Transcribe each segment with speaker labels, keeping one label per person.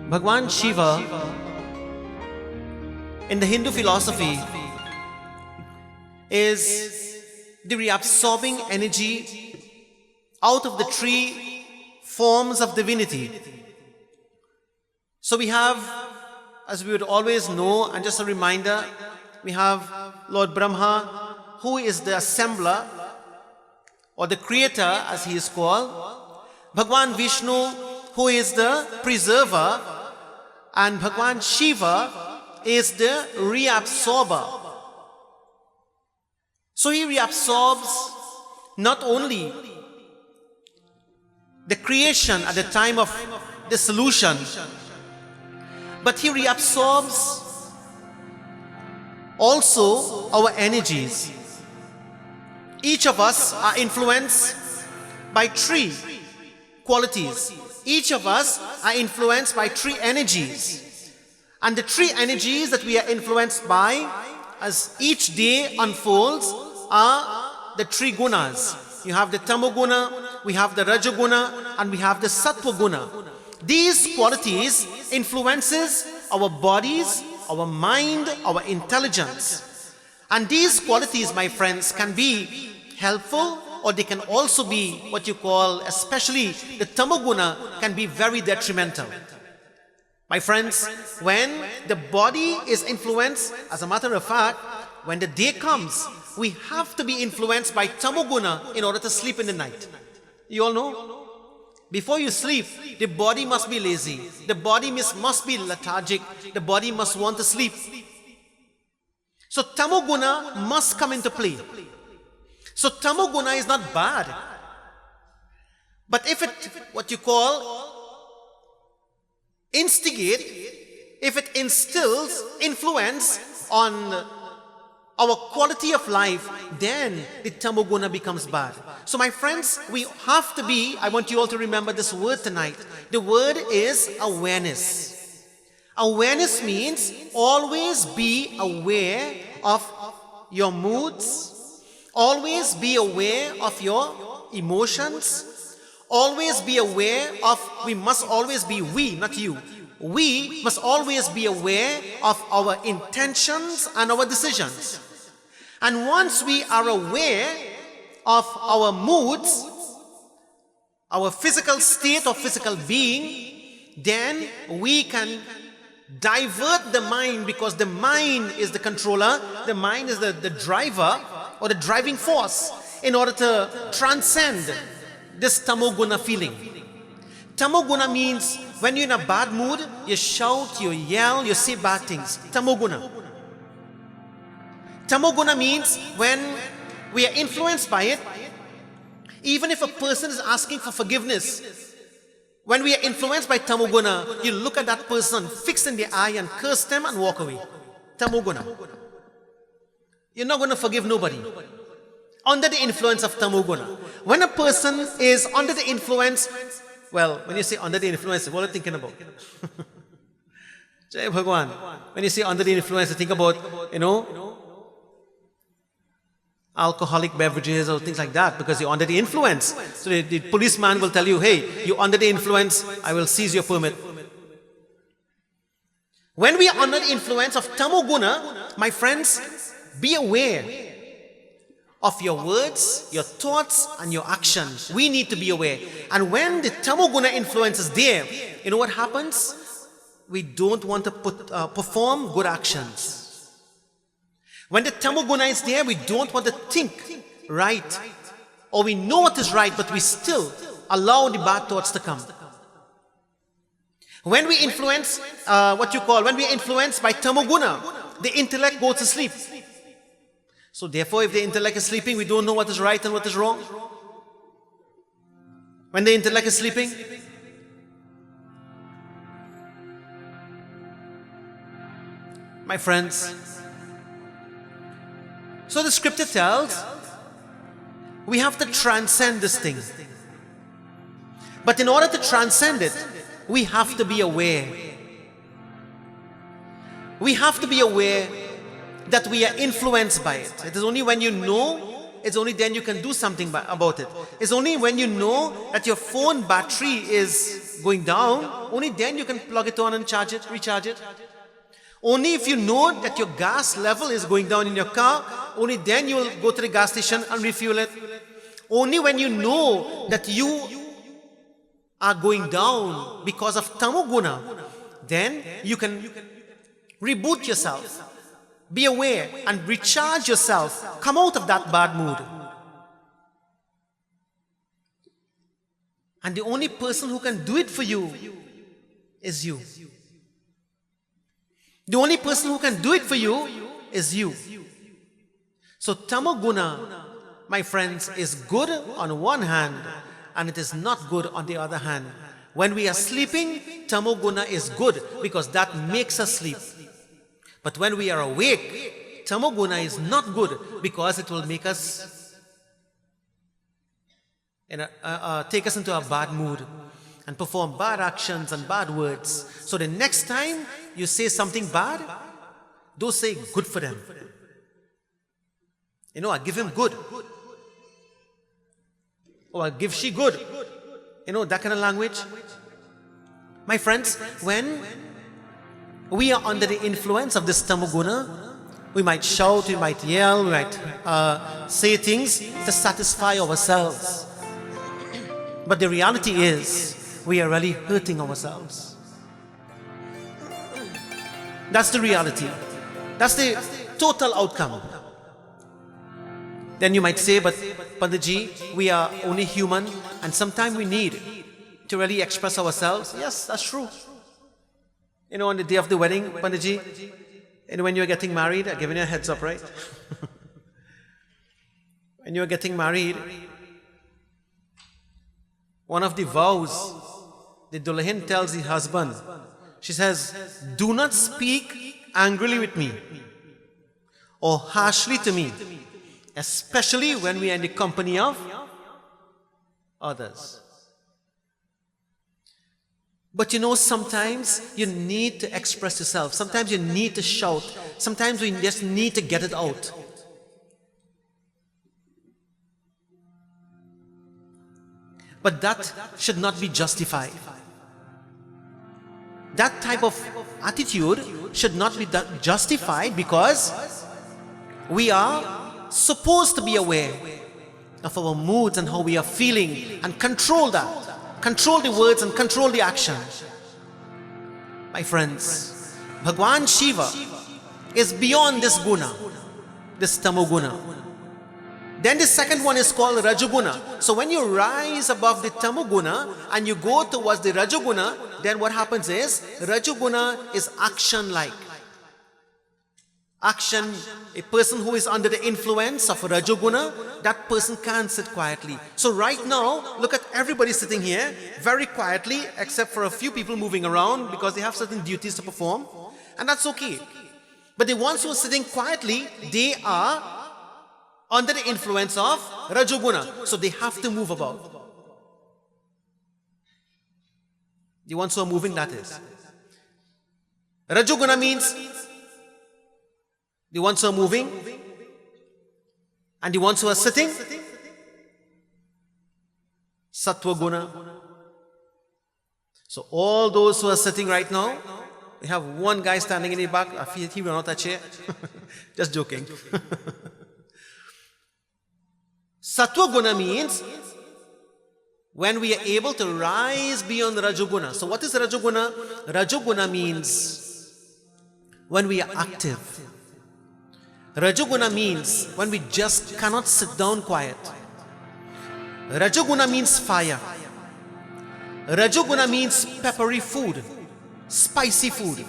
Speaker 1: Bhagwan Shiva, in the Hindu philosophy, is the reabsorbing energy out of the three forms of divinity. So we have, as we would always know, and just a reminder, we have Lord Brahma, who is the assembler or the creator as he is called, Bhagwan Vishnu, who is the preserver, and Bhagwan Shiva is the reabsorber. So he reabsorbs not only the creation at the time of dissolution, but he reabsorbs also our energies. Each of us are influenced by three qualities. Each of us are influenced by three energies. And the three energies that we are influenced by as each day unfolds are the three gunas. You have the tamoguna, we have the rajoguna, and we have the sattva guna. These qualities influences our bodies, our mind, our intelligence. And these qualities, my friends, can be helpful, or they can also be what you call, especially the tamoguna, can be very detrimental. My friends, when the body is influenced, as a matter of fact, when the day comes, we have to be influenced by tamoguna in order to sleep in the night. You all know? Before you sleep, the body must be lazy. The body must be lethargic. The body must want to sleep. So tamoguna must come into play. So tamoguna is not bad. But if it, what you call, instigate, if it instills influence on our quality of life, then the tamoguna becomes bad. So my friends, we have to be, I want you all to remember this word tonight. The word is awareness. Awareness means always be aware of your moods, always be aware of your emotions, always be aware of, we must always be we, not you. We must always be aware of our intentions and our decisions. And once we are aware of our moods, our physical state or physical being, then we can divert the mind, because the mind is the controller, the mind is the driver or the driving force in order to transcend this tamoguna feeling. Tamoguna means when you're in a bad mood, you shout, you yell, you say bad things. Tamoguna. Tamoguna means when we are influenced by it, even if a person is asking for forgiveness, when we are influenced by tamoguna, you look at that person, fix in the eye and curse them and walk away. Tamoguna. You're not going to forgive nobody. Under the influence of tamoguna. When a person is under the influence, well, when you say under the influence, what are you thinking about? Jai Bhagwan. When you say under the influence, you think about, alcoholic beverages or things like that, because you're under the influence. So the policeman will tell you, hey, you're under the influence, I will seize your permit. When we are under the influence of tamoguna, my friends, be aware of your words, your thoughts, and your actions. We need to be aware. And when the tamoguna influence is there, you know what happens? We don't want to perform good actions. When the tamoguna is there, we don't want to think right. Or we know what is right, but we still allow the bad thoughts to come. When we influence, when we are influenced by tamoguna, the intellect goes to sleep. So therefore, if the intellect is sleeping, we don't know what is right and what is wrong. When the intellect is sleeping, my friends, so the scripture tells, we have to transcend this thing. But in order to transcend it, we have to be aware. We have to be aware that we are influenced by it. It is only when you know, it's only then you can do something about it. It's only when you know that your phone battery is going down, only then you can plug it on and charge it, recharge it. Only if you know that your gas level is going down in your car, only then you will go to the gas station and refuel it. Only when you know that you are going down because of tamoguna, then you can reboot yourself, be aware and recharge yourself, come out of that bad mood. And the only person who can do it for you is you. The only person who can do it for you is you. So tamoguna, my friends, is good on one hand and it is not good on the other hand. When we are sleeping, tamoguna is good because that makes us sleep. But when we are awake, tamoguna is not good because it will make us take us into a bad mood and perform bad actions and bad words. So the next time you say something bad, don't say good for them. I give him good. Or I give she good. That kind of language. My friends, when we are under the influence of this tamoguna, we might shout, we might yell, we might say things to satisfy ourselves. But the reality is, we are really hurting ourselves. That's the reality. That's the total outcome. Then you might say, but Panditji, we are only human and sometimes we need to really express ourselves. Yes, that's true. On the day of the wedding, Panditji, and when you're getting married, I'm giving you a heads up, right? When you're getting married, one of the vows, the Dulahin tells the husband, she says, do not speak angrily with me or harshly to me, especially when we are in the company of others. But sometimes you need to express yourself. Sometimes you need to shout. Sometimes we just need to get it out. But that should not be justified. That type of attitude should not be justified because we are supposed to be aware of our moods and how we are feeling and control that. Control the words and control the action. My friends, Bhagwan Shiva is beyond this guna, this tamoguna. Then the second one is called Rajoguna. So when you rise above the Tamoguna and you go towards the Rajoguna, then what happens is, Rajoguna is action-like. Action, a person who is under the influence of Rajoguna, that person can't sit quietly. So right now, look at everybody sitting here, very quietly, except for a few people moving around because they have certain duties to perform. And that's okay. But the ones who are sitting quietly, they are under the influence of Rajoguna. So they have to move about. The ones who are moving, that is. Rajoguna means the ones who are moving and the ones who are sitting. Sattva Guna. So all those who are sitting right now, we have one guy standing in the back. I feel he will not touch it. Just joking. Sattva Guna means when we are able to rise beyond Rajoguna. So what is Rajoguna? Rajoguna means when we are active. Rajoguna means when we just cannot sit down quiet. Rajoguna means fire. Rajoguna means peppery food, spicy food.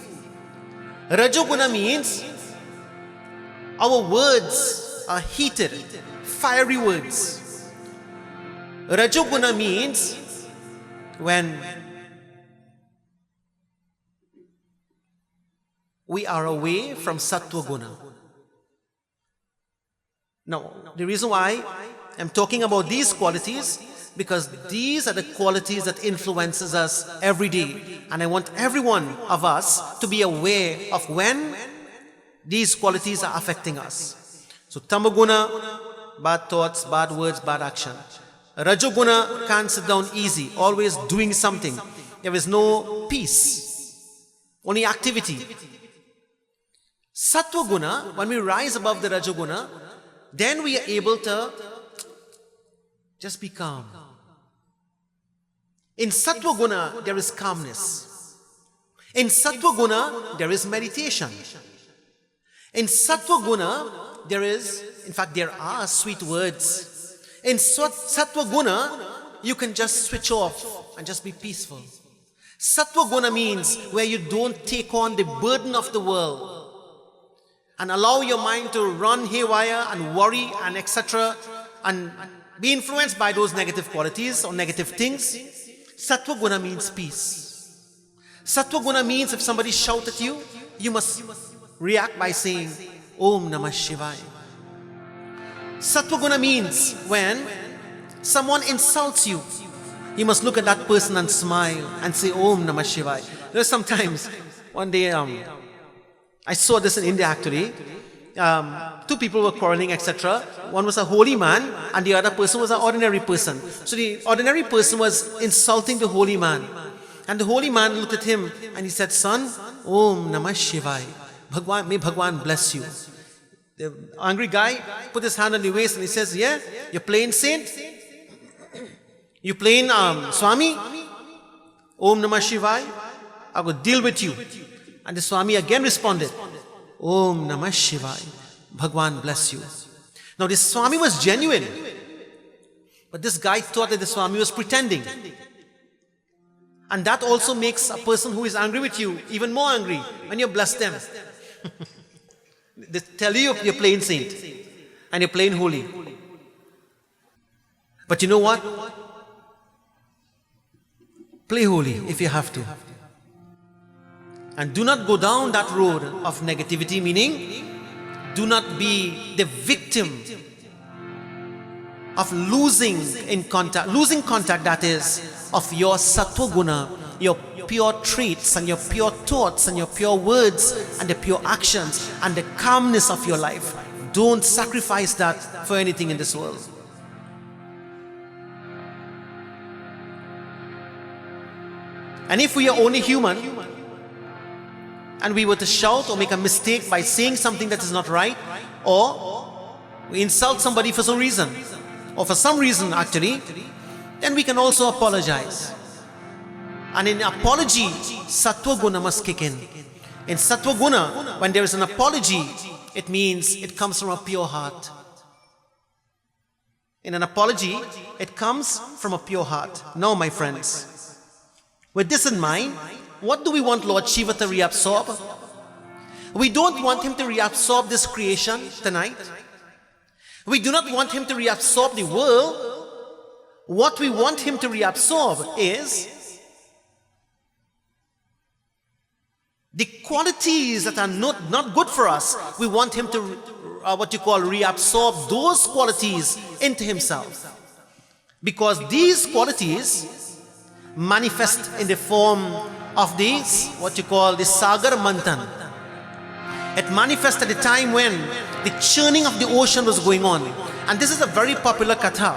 Speaker 1: Rajoguna means our words are heated, fiery words. Rajoguna means when we are away from Sattva Guna. Now, the reason why I'm talking about these qualities, because these are the qualities that influences us every day. And I want every one of us to be aware of when these qualities are affecting us. So Tamoguna, bad thoughts, bad words, bad action. Rajoguna, can't sit down easy, always doing something. there is no peace, only activity. Sattva guna, when we rise above the Rajoguna, then we are able to just be calm. In Sattva guna, there is calmness. In Sattva guna, there is meditation. In Sattva guna, there are sweet words. In Sattva guna, you can just switch off and just be peaceful. Sattva guna means where you don't take on the burden of the world and allow your mind to run haywire and worry and etc. and be influenced by those negative qualities or negative things. Sattva guna means peace. Sattva guna means if somebody shouts at you, you must react by saying, Om Namah Shivaya. Sattva guna means when someone insults you, you must look at that person and smile and say, Om Namah Shivaya. There's sometimes, one day, I saw this in India actually. Two people were quarreling, etc. One was a holy man and the other person was an ordinary person. So the ordinary person was insulting the holy man. And the holy man looked at him and he said, Son, Om Namah Shivaya. May Bhagwan bless you. The angry guy put his hand on the waist and he says, yeah, you're playing saint? You playing Swami? Om Namah Shivaya. I will deal with you. And the Swami again responded, Om Namah Shivaya. Bhagwan bless you. Now this Swami was genuine. But this guy thought that the Swami was pretending. And that also makes a person who is angry with you even more angry when you bless them. They tell you you're playing saint and you're playing holy. But you know what? Play holy if you have to. And do not go down that road of negativity, meaning do not be the victim of losing contact, that is, of your sattva guna, your pure traits and your pure thoughts and your pure words and the pure actions and the calmness of your life. Don't sacrifice that for anything in this world. And if we are only human, and we were to shout or make a mistake by saying something that is not right, or we insult somebody for some reason, or for some reason actually, then we can also apologize. And in apology, Sattva Guna must kick in. In Sattva Guna, when there is an apology, it means it comes from a pure heart. In an apology, it comes from a pure heart. Now, my friends, with this in mind, what do we want Lord Shiva to reabsorb? We don't want him to reabsorb this creation tonight. We do not want him to reabsorb the world. What we want him to reabsorb is the qualities that are not good for us. We want him to, reabsorb those qualities into himself. Because these qualities manifest in the form of these, the Sagar Manthan. It manifests at the time when the churning of the ocean was going on. And this is a very popular katha.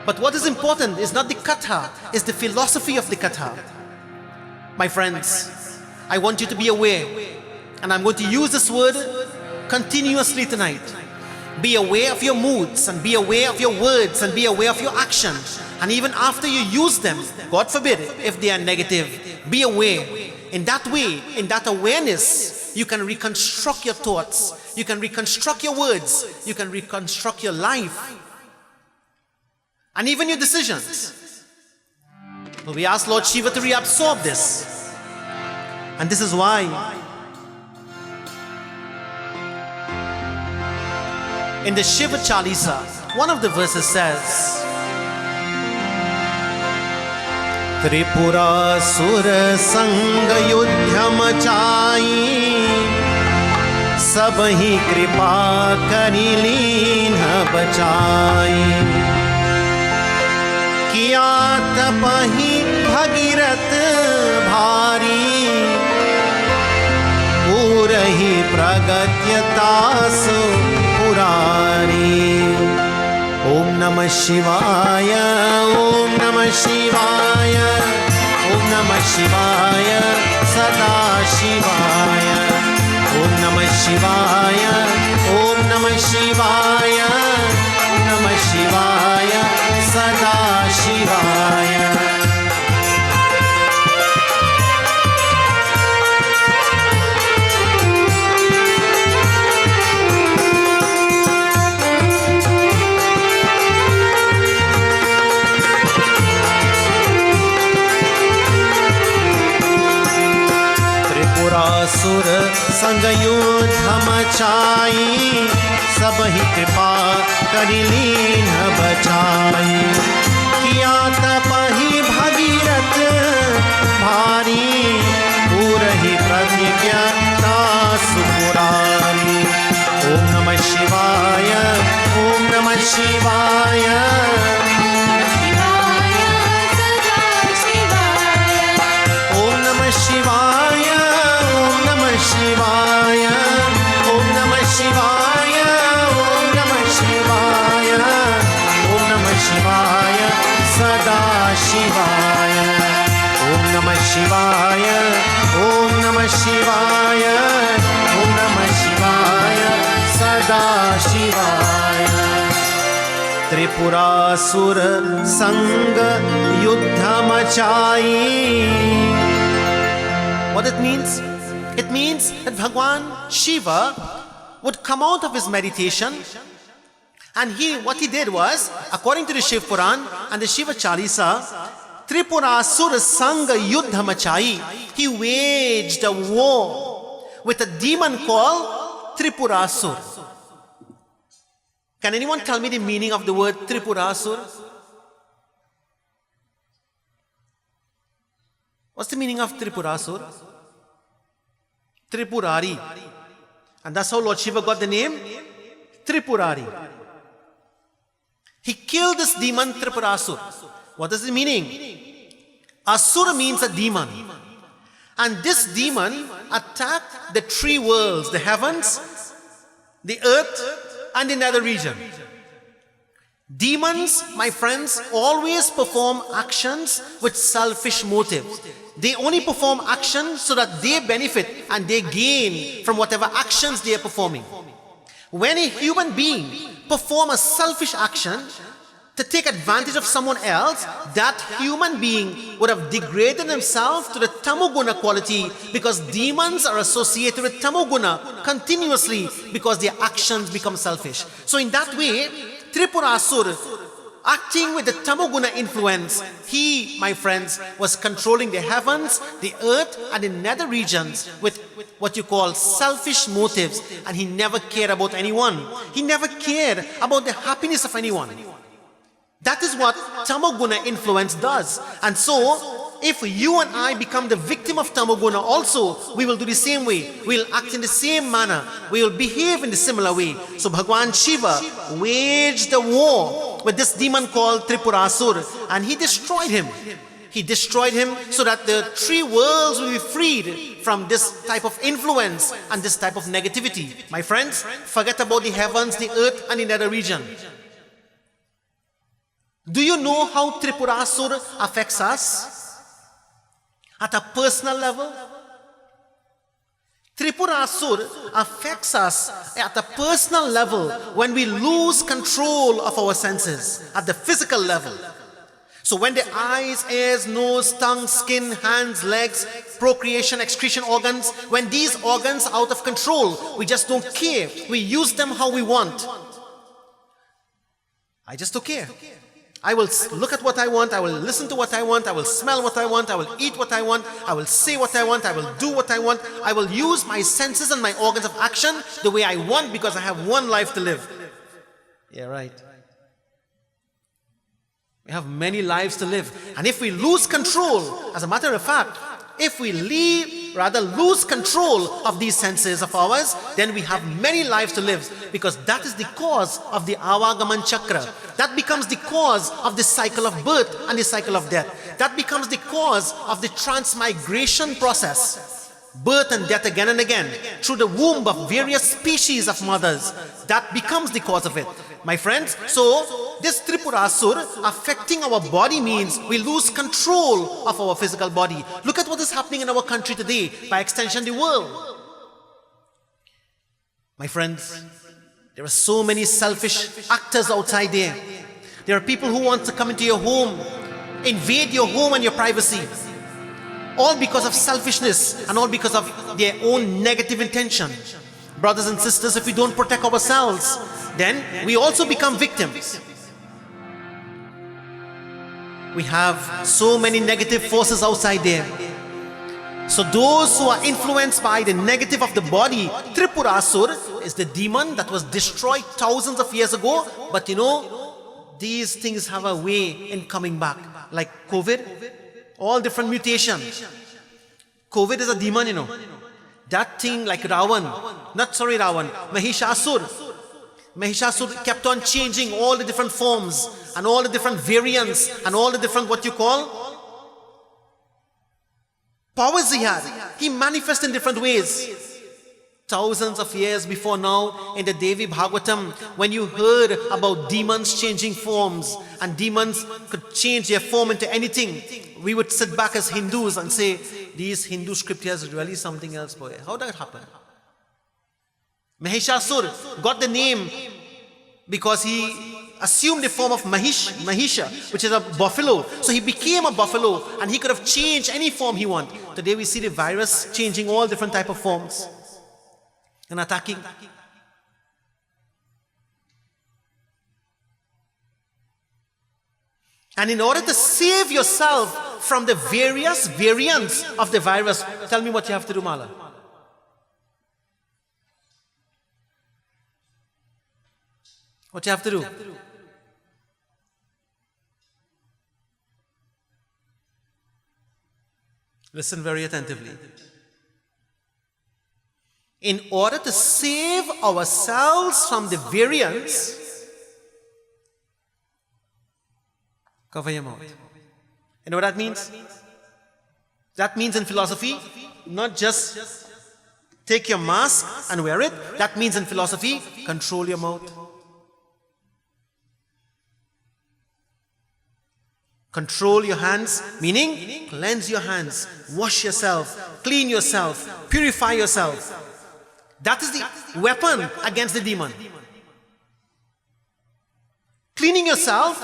Speaker 1: But what is important is not the katha, it's the philosophy of the katha. My friends, I want you to be aware, and I'm going to use this word continuously tonight. Be aware of your moods, and be aware of your words, and be aware of your actions. And even after you use them, God forbid, if they are negative, be aware. In that way, in that awareness, you can reconstruct your thoughts, you can reconstruct your words, you can reconstruct your life, and even your decisions. So we ask Lord Shiva to reabsorb this. And this is why in the Shiva Chalisa, one of the verses says, Tripurasur Sanga Yudhya Machai Sabhi Kripa Kari Leena Bachai Kiya Tapahi Bhagirat Bhari Purahi Pragatyatas Purari Om Namah Shivaya, Om Namah Shivaya, Om Namah Shivaya, Sada Shivaya. Om Namah Shivaya, Om Namah Shivaya, Namah Shivaya, Sada Shivaya. Tripurasur संग युद्ध मचाई, सब ही कृपा करि लीन बचाई। किया तपहि भगीरथ भारी, पूरहि प्रतिज्ञा सुपुरारी। ओम नमः शिवाय, ओम नमः शिवाय। ओम नमः शिवाय, ओम नमः शिवाय, ओम नमः शिवाय, ओम नमः शिवाय, ओम नमः शिवाय, सदा शिवाय। ओम नमः शिवाय, ओम नमः शिवाय, ओम नमः शिवाय, सदा शिवाय। त्रिपुरासुर संग युद्ध मचाई। What it means? It means that Bhagwan Shiva would come out of his meditation, and what he did was, according to the Shiv Puran and the Shiva Chalisa, Tripurasur Sangha Yuddha Machai, he waged a war with a demon called Tripurasur. Can anyone tell me the meaning of the word Tripurasur? What's the meaning of Tripurasur? Tripurari. And that's how Lord Shiva got the name Tripurari. He killed this demon Tripurasur. What is the meaning? Asura means a demon. And this demon attacked the three worlds, the heavens, the earth, and the nether region. Demons, my friends, always perform actions with selfish motives. They only perform actions so that they benefit and they gain from whatever actions they are performing. When a human being performs a selfish action to take advantage of someone else, that human being would have degraded himself to the tamoguna quality, because demons are associated with tamoguna continuously because their actions become selfish. So in that way, Tripurasur, acting with the tamoguna influence, he, my friends, was controlling the heavens, the earth, and the nether regions with what you call selfish motives, and he never cared about anyone. He never cared about the happiness of anyone. That is what tamoguna influence does. And so, if you and I become the victim of tamoguna also, we will do the same way. We will act in the same manner. We will behave in the similar way. So Bhagwan Shiva waged a war with this demon called Tripurasur, and he destroyed him. He destroyed him so that the three worlds will be freed from this type of influence and this type of negativity. My friends, forget about the heavens, the earth, and the nether region. Do you know how Tripurasur affects us? At a personal level? Tripurasur affects us at a personal level when we lose control of our senses, at the physical level. So when the eyes, ears, nose, tongue, skin, hands, legs, procreation, excretion organs, when these organs are out of control, we just don't care. We use them how we want. I just don't care. I will look at what I want, I will listen to what I want, I will smell what I want, I will eat what I want, I will say what I want, I will do what I want. I will use my senses and my organs of action the way I want, because I have one life to live. Yeah, right. We have many lives to live. And if we lose control, as a matter of fact, if we lose control of these senses of ours, then we have many lives to live, because that is the cause of the Avagaman Chakra. That becomes the cause of the cycle of birth and the cycle of death. That becomes the cause of the transmigration process. Birth and death again and again through the womb of various species of mothers. That becomes the cause of it. My friends, so this Tripurasur affecting our body means we lose control of our physical body. Look at what is happening in our country today, by extension the world. My friends, there are so many selfish actors outside there. There are people who want to come into your home, invade your home and your privacy, all because of selfishness and all because of their own negative intention. Brothers and sisters, if we don't protect ourselves, then we also become victims. We have so many negative forces outside there. So those who are influenced by the negative of the body, Tripurasur is the demon that was destroyed thousands of years ago. But you know, these things have a way in coming back. Like COVID, all different mutations. COVID is a demon, you know. That thing like Mahishasur kept on changing all the different forms and all the different variants and all the different what you call powers he had. He manifests in different ways. Thousands of years before now, in the Devi Bhagavatam, when you heard about demons changing forms and demons could change their form into anything, we would sit back as Hindus and say, these Hindu scriptures are really something else, boy. How did that happen? Mahishasur got the name because he assumed the form of Mahisha, which is a buffalo. So he became a buffalo and he could have changed any form he wanted. Today we see the virus changing all different type of forms and attacking. And in order to save yourself from the various variants of the virus, tell me what you have to do, Mala. What you have to do? Listen very attentively. In order to save ourselves from the variants, cover your mouth. You know what that means? That means in philosophy, not just take your mask and wear it. That means in philosophy, control your mouth. Control your hands, meaning cleanse your hands, wash yourself, clean yourself, purify yourself. That is the weapon against the demon. Cleaning yourself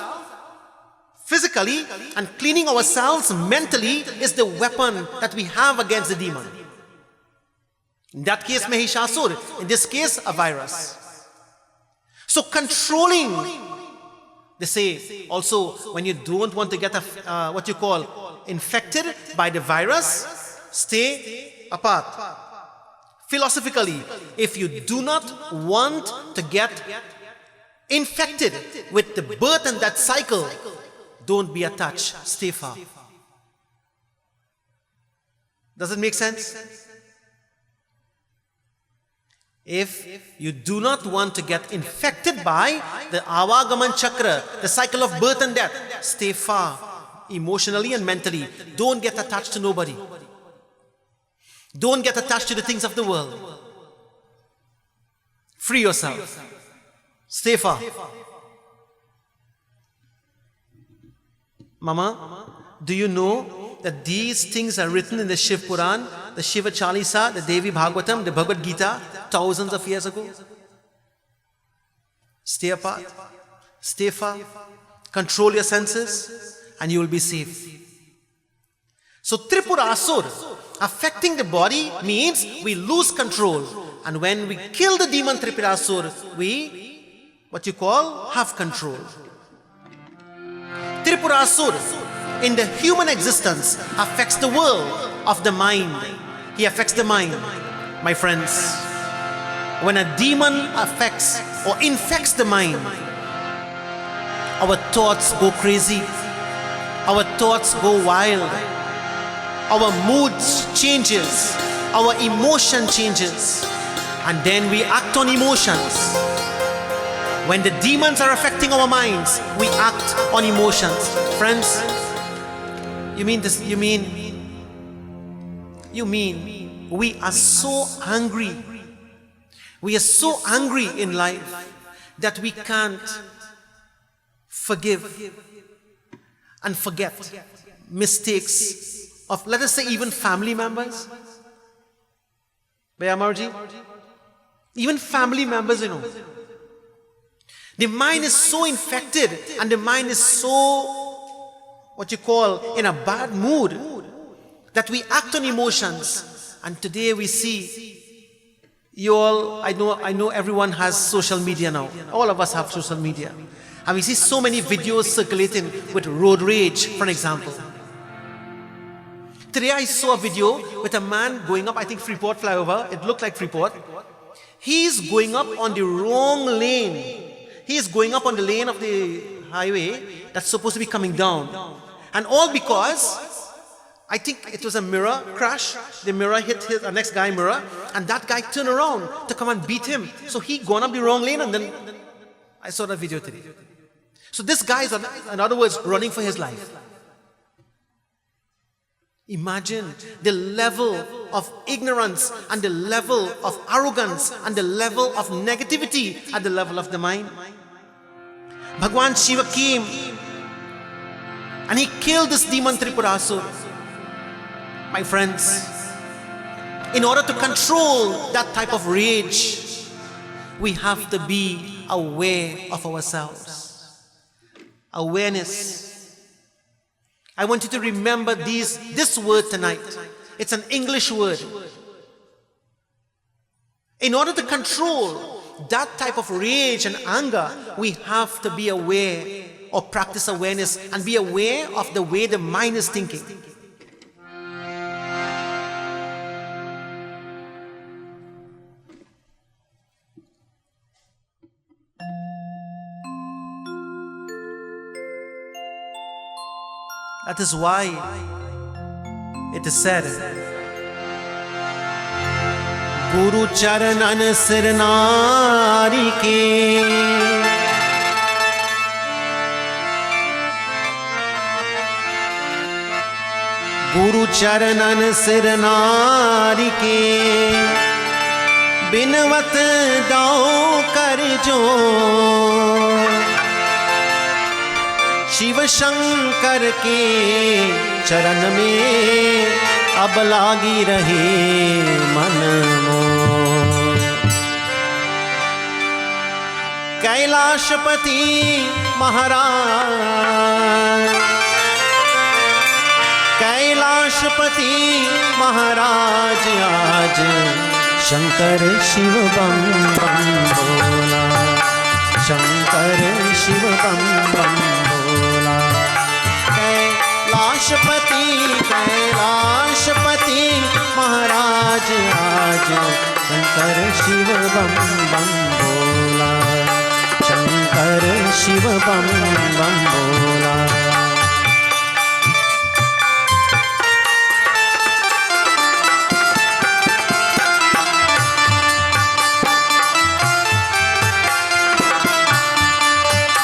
Speaker 1: physically and cleaning ourselves mentally is the weapon that we have against the demon. In that case, Mahishasur. In this case, a virus. So controlling, they say also, when you don't want to get what you call infected by the virus, stay apart. Philosophically, if you do not want to get infected with the birth and death cycle, don't be attached, stay far. Does it make sense? If you do not want to get infected by the Avagaman Chakra, the cycle of birth and death, stay far, emotionally and mentally. Don't get attached to nobody. Don't get attached to the things of the world. Free yourself. Stay far. Mama, do you know that these things are written in the Shiv Puran, the Shiva Chalisa, the Devi Bhagavatam, the Bhagavad Gita, thousands of years ago? Stay apart. Stay far. Control your senses and you will be safe. So Tripurasur, affecting the body means we lose control. And when we kill the demon Tripurasur, we, what you call, have control. Tripurasur in the human existence affects the world of the mind. He affects the mind. My friends, when a demon affects or infects the mind, our thoughts go crazy. Our thoughts go wild. Our moods changes. Our emotion changes. And then we act on emotions. When the demons are affecting our minds, we act on emotions. Friends, you mean this? You mean we are so angry. We are so angry in life that we can't forgive and forget mistakes of, let us say, even family members. Bhaiya Amarji? Even family members, The mind is so infected and the mind is so, what you call, in a bad mood that we act on emotions. And today we see, you all, I know everyone has social media now. All of us have social media. And we see so many videos circulating with road rage, for example. Today I saw a video with a man going up, I think Freeport flyover. It looked like Freeport. He's going up on the wrong lane. He is going up on the lane of the highway that's supposed to be coming down. And all because, I think it was a mirror crash. The mirror hit the next guy's mirror, and that guy turned around to come and beat him. So he gone up the wrong lane, and then I saw that video today. So this guy is, in other words, running for his life. Imagine the level of ignorance and the level of arrogance and the level of negativity at the level of the mind. Bhagwan Shiva came and he killed this demon Tripurasur. My friends, in order to control that type of rage, we have to be aware of ourselves. Awareness. I want you to remember this word tonight. It's an English word. In order to control that type of rage and anger, we have to be aware or practice awareness and be aware of the way the mind is thinking. That is why it is said, Guru Charanan Sirnari ke Guru Charanan Sirnari ke Binvat dao kar jo Shiv Shankar के चरण में अब लागी रहे मन मोर कैलाशपति महाराज आज शंकर शिव बम बम बोला शंकर शिव बम बम बोला कैलाशपति महाराज आज शंकर शिव बम बम बोला शंकर शिव बम बम बोला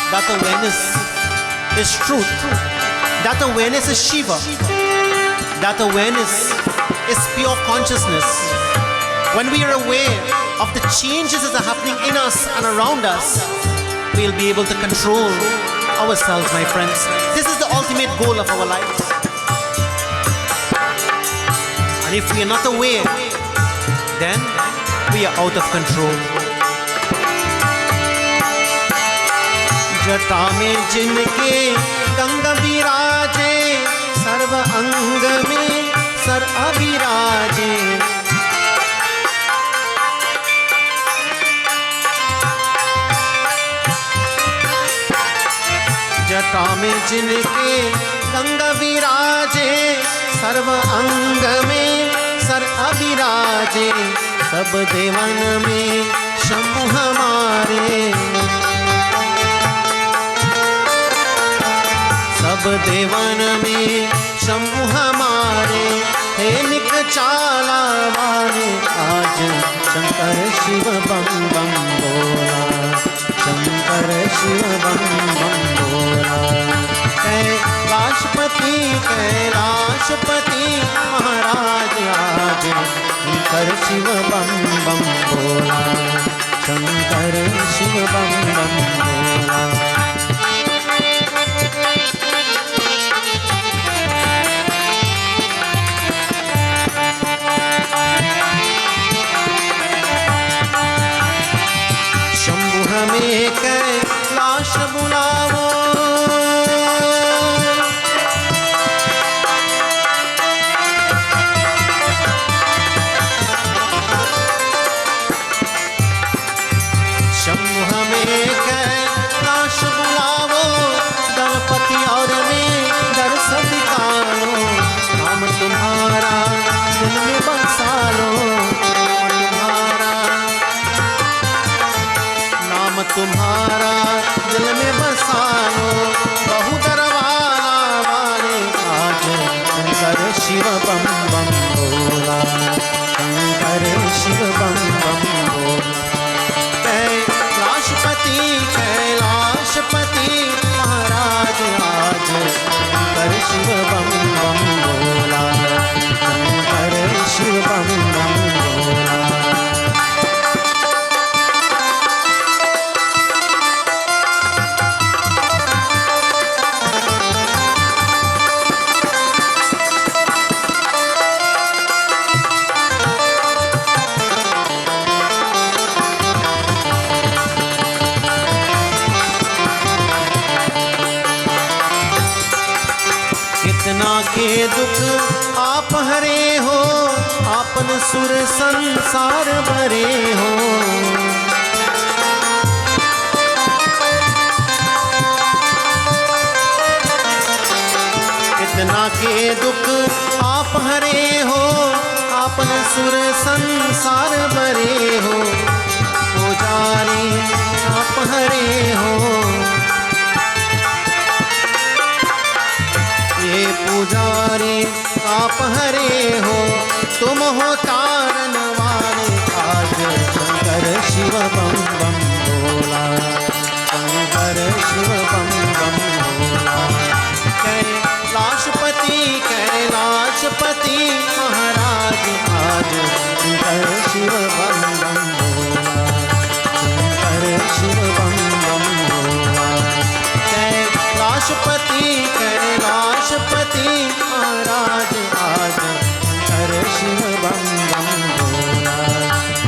Speaker 1: That awareness is truth. That awareness is Shiva. That awareness is pure consciousness. When we are aware of the changes that are happening in us and around us, we'll be able to control ourselves, my friends. This is the ultimate goal of our lives. And if we are not aware, then we are out of control. जटा में जिनके गंगा विराजे सर्व अंग में sir अविराजे जटा में जिनके गंगा विराजे सर्व अंग में सर अविराजे सब देवन में शंभु हमारे सब देवन में शंभु हमारे हे निक चाला वाले आज शंकर शिव बम बम बोला शंकर शिव बम बम बोला कैलाशपति महाराज आज शंकर शिव बम बम बोला
Speaker 2: शंकर शिव बम बम भोला। शंभु हमें कैलाश बुलावो, शंभु हमें कैलाश बुलावो, गणपति और में दर्श दिखाओ, नाम तुम्हारा दिल में बसा लो, तुम्हारा दिल में बसा लो, बहु दरवाना वाले आज शंकर शिव बम बम भोला, शंकर शिव बम बम भोला। कैलाशपति कैलाशपति महाराज आज शंकर शिव बम बम भोला, शंकर शिव बम बम भोला। कितना के दुख आप हरे हो, आपन सुर संसार भरे हो। कितना के दुख आप हरे हो, आपन सुर संसार भरे हो। पुजारी आप हरे हो, ये पुजारी आप हरे हो, तुम हो तारन वाले आज शंकर शिव बम बम भोला, शंकर शिव बम बम भोला। कैलाशपति कैलाशपति महाराज आज शंकर शिव बम बम भोला, शंकर शिव बम बम भोला। कैलाशपति कैलाशपति महाराज आज शंकर शिव बम बम भोला,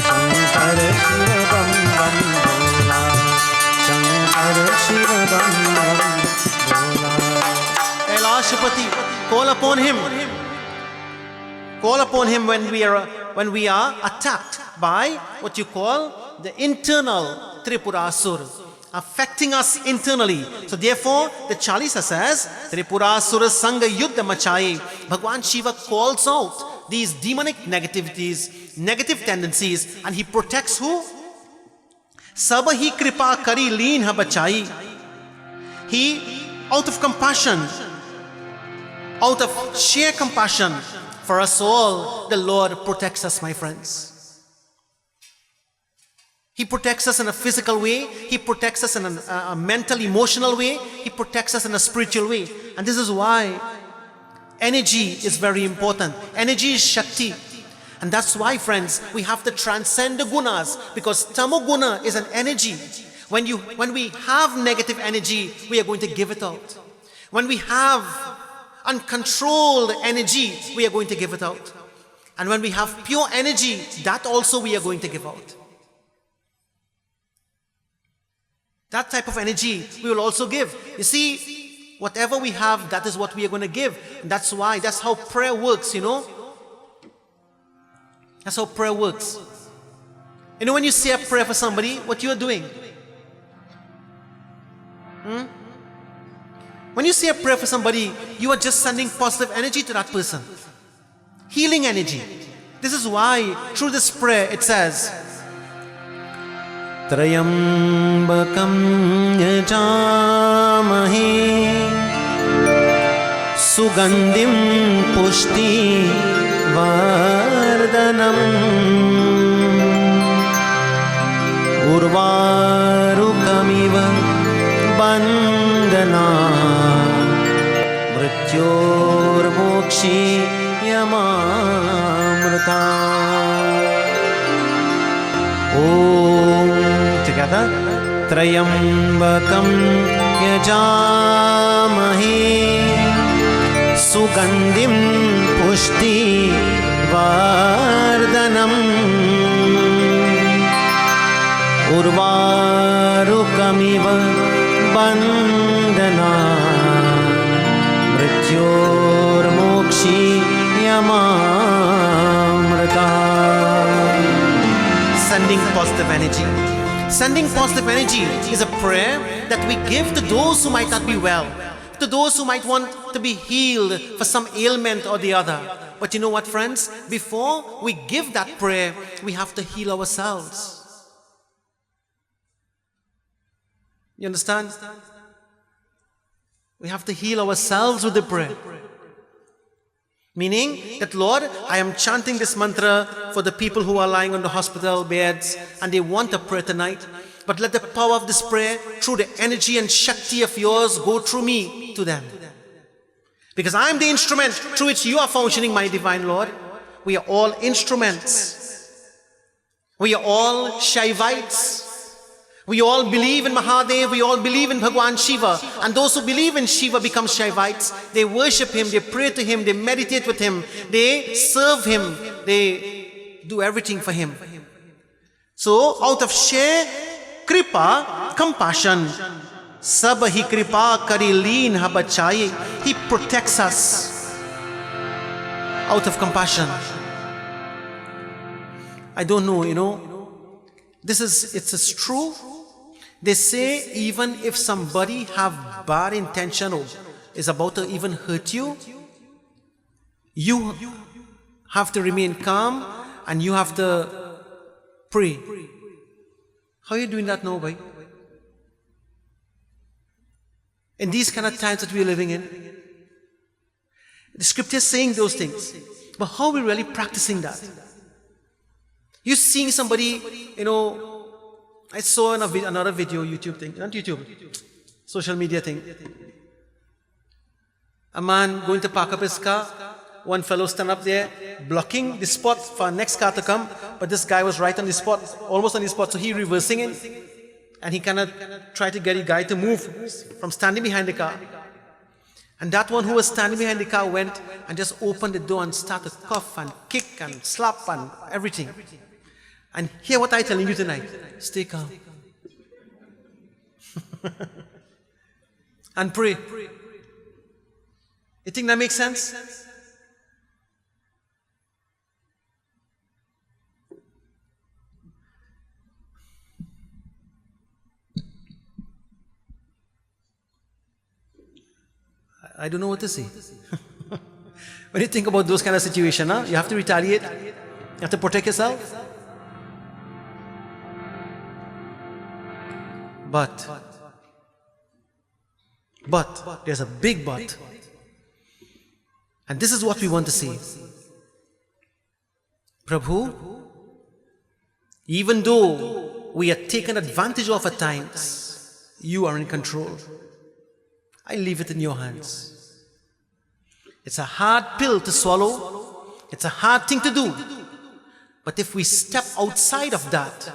Speaker 2: शंकर शिव बम बम भोला, शंकर शिव बम बम भोला। Kailashapati, call upon him when we are attacked by what you call the internal Tripurasur, affecting us internally. So therefore the Chalisa says Tripurasura Sangha Yuddha Machaye. Bhagwan Shiva calls out these demonic negativities, negative tendencies, and he protects who? Sabahi kripa kari leen ha bachai. He, out of compassion, out of sheer compassion for us all, the Lord protects us, my friends. He protects us in a physical way. He protects us in a mental, emotional way. He protects us in a spiritual way. And this is why energy is very important. Energy is Shakti. And that's why, friends, we have to transcend the gunas, because tamoguna is an energy. When we have negative energy, we are going to give it out. When we have uncontrolled energy, we are going to give it out. And when we have pure energy, that also we are going to give out. That type of energy we will also give. You see, whatever we have, that is what we are going to give. And that's why, that's how prayer works, you know. That's how prayer works. You know, when you say a prayer for somebody, what you are doing? When you say a prayer for somebody, you are just sending positive energy to that person. Healing energy. This is why, through this prayer, it says, Trayambakam yajamahe Sugandhim pushti vardhanam Urvarukamiva bandhana Mrityormokshi yamamrita Om त्र्यम्बकं यजामहे सुगन्धिं पुष्टिवर्धनम् उर्वारुकमिव बन्धनान् मृत्योर्मोक्षीयमामृतात्. Sending positive energy. Sending positive energy is a prayer that we give to those who might not be well, to those who might want to be healed for some ailment or the other. But you know what, friends? Before we give that prayer, we have to heal ourselves. You understand? We have to heal ourselves with the prayer. Meaning that, Lord, I am chanting this mantra for the people who are lying on the hospital beds and they want a prayer tonight. But let the power of this prayer, through the energy and shakti of yours, go through me to them. Because I am the instrument through which you are functioning, my divine Lord. We are all instruments. We are all Shaivites. We all believe in Mahadev, we all believe in Bhagwan Shiva. And those who believe in Shiva become Shaivites. They worship him, they pray to him, they meditate with him, they serve him, they do everything for him. So out of sheer kripa, compassion, sabahi kripa kari leen habachai, he protects us out of compassion. I don't know, it's true. They say even if somebody have bad intention or is about to even hurt you, you have to remain calm and you have to pray. How are you doing that now, bhai? In these kind of times that we are living in, the scripture is saying those things. But how are we really practicing that? You seeing somebody, I saw in another video, YouTube thing, not YouTube, social media thing. A man going to park up his car, one fellow stand up there, blocking the spot for next car to come, but this guy was right on the spot, almost on the spot, so he reversing it, and he kind of tried to get the guy to move from standing behind the car. And that one who was standing behind the car went and just opened the door and started to cough and kick and slap and everything. And hear what I'm telling you tonight. Stay calm. And pray. You think that makes sense? I don't know what to say. When you think about those kind of situations, you have to retaliate. You have to protect yourself. But there's a big but. And this is what we want to see. Prabhu, even though we are taken advantage of at times, you are in control. I leave it in your hands. It's a hard pill to swallow. It's a hard thing to do. But if we step outside of that,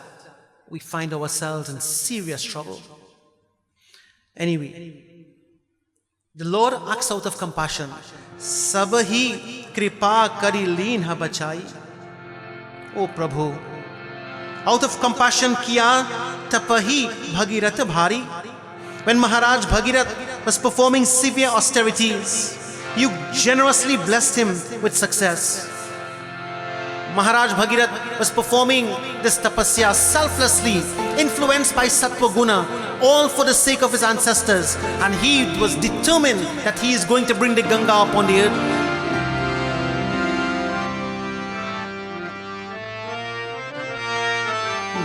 Speaker 2: we find ourselves in serious trouble. Anyway, the Lord acts out of compassion. Sabahi kripa kari leen habachai. Oh Prabhu, out of compassion kiya tapahi bhagirat bhari. When Maharaj Bhagirath was performing severe austerities, you generously blessed him with success. Maharaj Bhagirath was performing this tapasya selflessly, influenced by Sattva Guna, all for the sake of his ancestors, and he was determined that he is going to bring the Ganga upon the earth.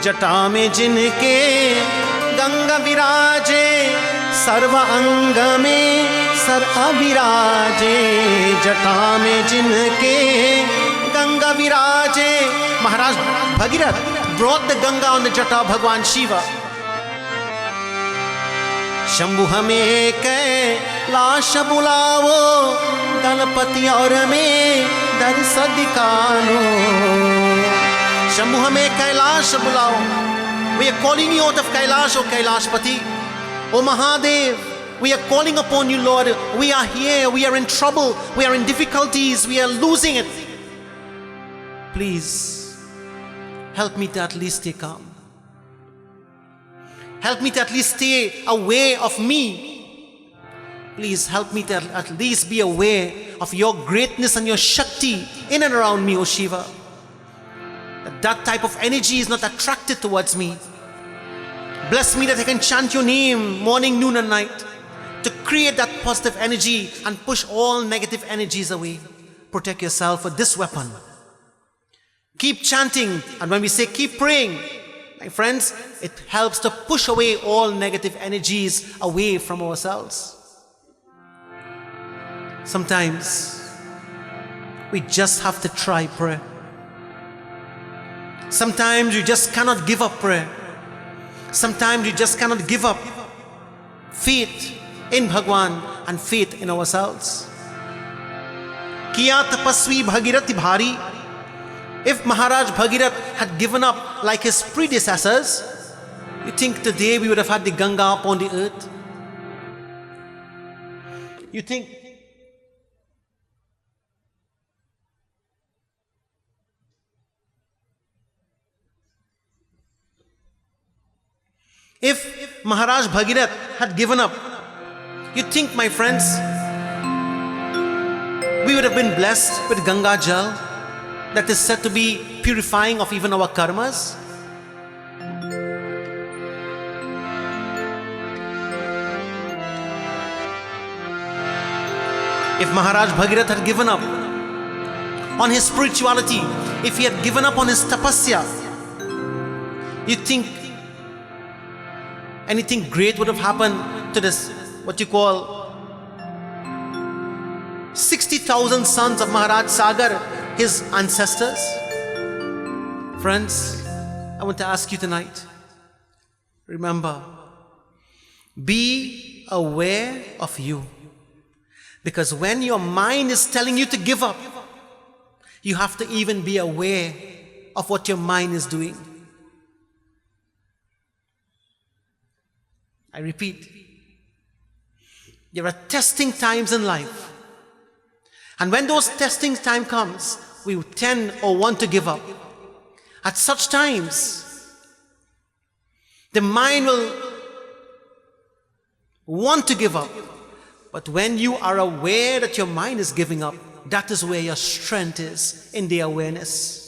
Speaker 2: जटा में जिनके गंगा विराजे, सर्व अंग में sir अविराजे. जटा में जिनके गंगा विराजे. Maharaj Bhagirath brought the Ganga on the jata of Bhagwan Shiva. Shambhu हमें कैलाश बुलावो, दलपति और में दर्श दिखानो. शंभु हमें कैलाश बुलाओ, We are calling you out of Kailash, O Kailashpati. O Mahadev, we are calling upon you, Lord. We are here, we are in trouble, we are in difficulties, we are losing it. Please, help me to at least stay calm. Help me to at least stay aware of me. Please help me to at least be aware of your greatness and your Shakti in and around me, O Shiva. That type of energy is not attracted towards me. Bless me that I can chant your name morning, noon and night to create that positive energy and push all negative energies away. Protect yourself with this weapon. Keep chanting, and when we say keep praying, my friends, it helps to push away all negative energies away from ourselves. Sometimes we just have to try prayer. Sometimes you just cannot give up prayer. Sometimes you just cannot give up faith in Bhagwan and faith in ourselves. Kiya tapasvi bhagirathi bhari. If Maharaj Bhagirath had given up like his predecessors, you think today we would have had the Ganga upon the earth? You think if Maharaj Bhagirath had given up, you think, my friends, we would have been blessed with Ganga Jal that is said to be purifying of even our karmas? If Maharaj Bhagirath had given up on his spirituality, if he had given up on his tapasya, you think anything great would have happened to this, what you call 60,000 sons of Maharaj Sagar, his ancestors? Friends, I want to ask you tonight, remember, be aware of you. Because when your mind is telling you to give up, you have to even be aware of what your mind is doing. I repeat, there are testing times in life. And when those testing time comes, we tend or want to give up. At such times, the mind will want to give up. But when you are aware that your mind is giving up, that is where your strength is, in the awareness.